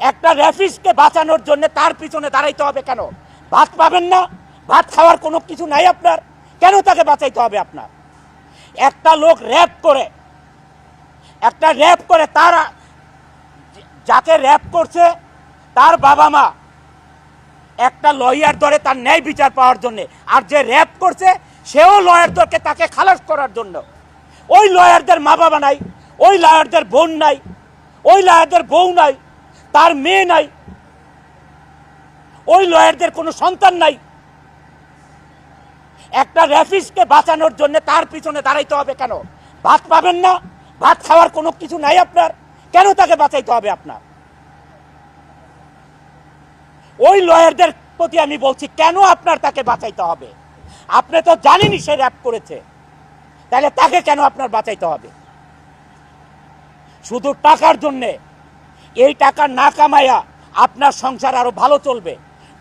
একটা র্যাফিসকে বাঁচানোর জন্য তার পিছনে দাঁড়াইতে হবে কেন? ভাত পাবেন না, ভাত খাওয়ার কোনো কিছু নাই আপনার, কেন তাকে বাঁচাইতে হবে আপনার? একটা লোক র্যাপ করে তার যাকে র্যাপ করছে তার বাবা মা একটা লয়ার ধরে তার ন্যায় বিচার পাওয়ার জন্য, আর যে র্যাপ করছে সেও লয়ার ধরকে তাকে খালাস করার জন্য। ওই লয়ারদের মা বাবা নাই, ওই লয়ারদের বোন নাই, ওই লয়ারদের বউ নাই, তার মেয়ে নাই, ওই লয়ারদের কোনো সন্তান নাই। একটা র্যাফিসকে বাঁচানোর জন্য তার পিছনে দাঁড়াইতে হবে কেন? ভাত পাবেন না, ভাত খাওয়ার কোনো কিছু নাই আপনার, কেন তাকে বাঁচাইতে হবে আপনার? ওই লয়ারদের প্রতি আমি বলছি, কেন আপনার তাকে বাঁচাইতে হবে? আপনি তো জানেনই সে র্যাপ করেছে, তাহলে তাকে কেন আপনার বাঁচাইতে হবে? শুধু টাকার জন্যে। এই টাকা না কামাইয়া আপনার সংসার আরো ভালো চলবে,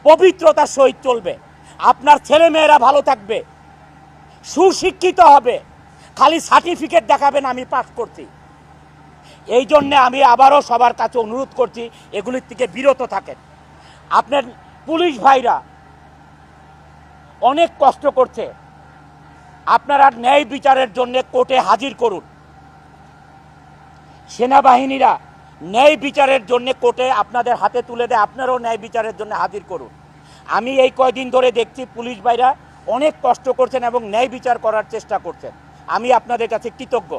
পবিত্রতার সহিত চলবে, আপনার ছেলে মেয়েরা ভালো থাকবে, সুশিক্ষিত হবে। খালি সার্টিফিকেট দেখাবেন আমি পাস করছি। এই জন্যে আমি আবারও সবার কাছে অনুরোধ করছি, এগুলির থেকে বিরত থাকেন। আপনার পুলিশ ভাইরা অনেক কষ্ট করছে, আপনারা ন্যায় বিচারের জন্য কোর্টে হাজির করুন। সেনাবাহিনীরা ন্যায় বিচারের জন্য কোর্টে আপনাদের হাতে তুলে দেয়, আপনারাও ন্যায় বিচারের জন্য হাজির করুন। আমি এই কয়দিন ধরে দেখছি পুলিশ ভাইরা অনেক কষ্ট করছেন এবং ন্যায় বিচার করার চেষ্টা করছেন। আমি আপনাদের কাছে কৃতজ্ঞ,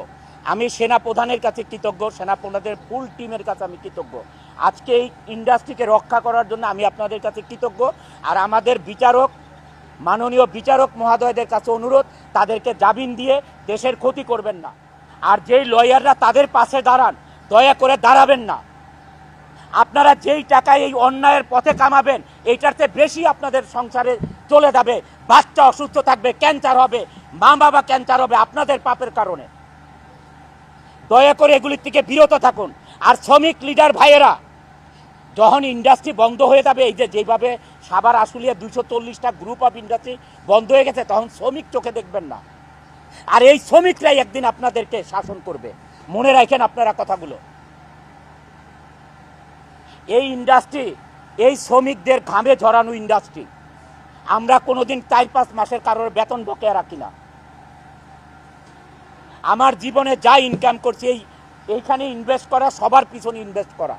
আমি সেনা প্রধানের কাছে কৃতজ্ঞ, সেনা প্রধানের ফুল টিমের কাছে আমি কৃতজ্ঞ। আজকে এই ইন্ডাস্ট্রিকে রক্ষা করার জন্য আমি আপনাদের কাছে কৃতজ্ঞ। আর আমাদের বিচারক, মাননীয় বিচারক মহোদয়দের কাছে অনুরোধ, তাদেরকে জামিন দিয়ে দেশের ক্ষতি করবেন না। আর যেই লয়াররা তাদের পাশে দাঁড়ান, দয়া করে দাঁড়াবেন না। আপনারা যেই টাকায় এই অন্যায়ের পথে কামাবেন, এইটার চেয়ে বেশি আপনাদের সংসারে চলে যাবে। বাচ্চা অসুস্থ থাকবে, ক্যান্সার হবে, মা বাবা ক্যান্সার হবে আপনাদের পাপের কারণে। দয়া করে এগুলির থেকে বিরত থাকুন। আর শ্রমিক লিডার ভাইয়েরা, যখন ইন্ডাস্ট্রি বন্ধ হয়ে যাবে, এই যে যেভাবে সাভার আশুলিয়া 240টা গ্রুপ অফ ইন্ডাস্ট্রি বন্ধ হয়ে গেছে, তখন শ্রমিক চোখে দেখবেন না। আর এই শ্রমিকরাই একদিন আপনাদেরকে শাসন করবে, মনে রাখেন আপনারা কথাগুলো। এই ইন্ডাস্ট্রি এই শ্রমিকদের ঘামে ঝরানো ইন্ডাস্ট্রি। আমরা কোনোদিন 4-5 মাসের কারোর বেতন বকেয়া রাখি না। আমার জীবনে যা ইনকাম করছি এইখানে ইনভেস্ট করা, সবার পিছনে ইনভেস্ট করা।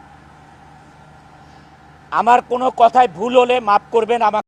আমার কোনো কথায় ভুল হলে মাফ করবেন আমাকে।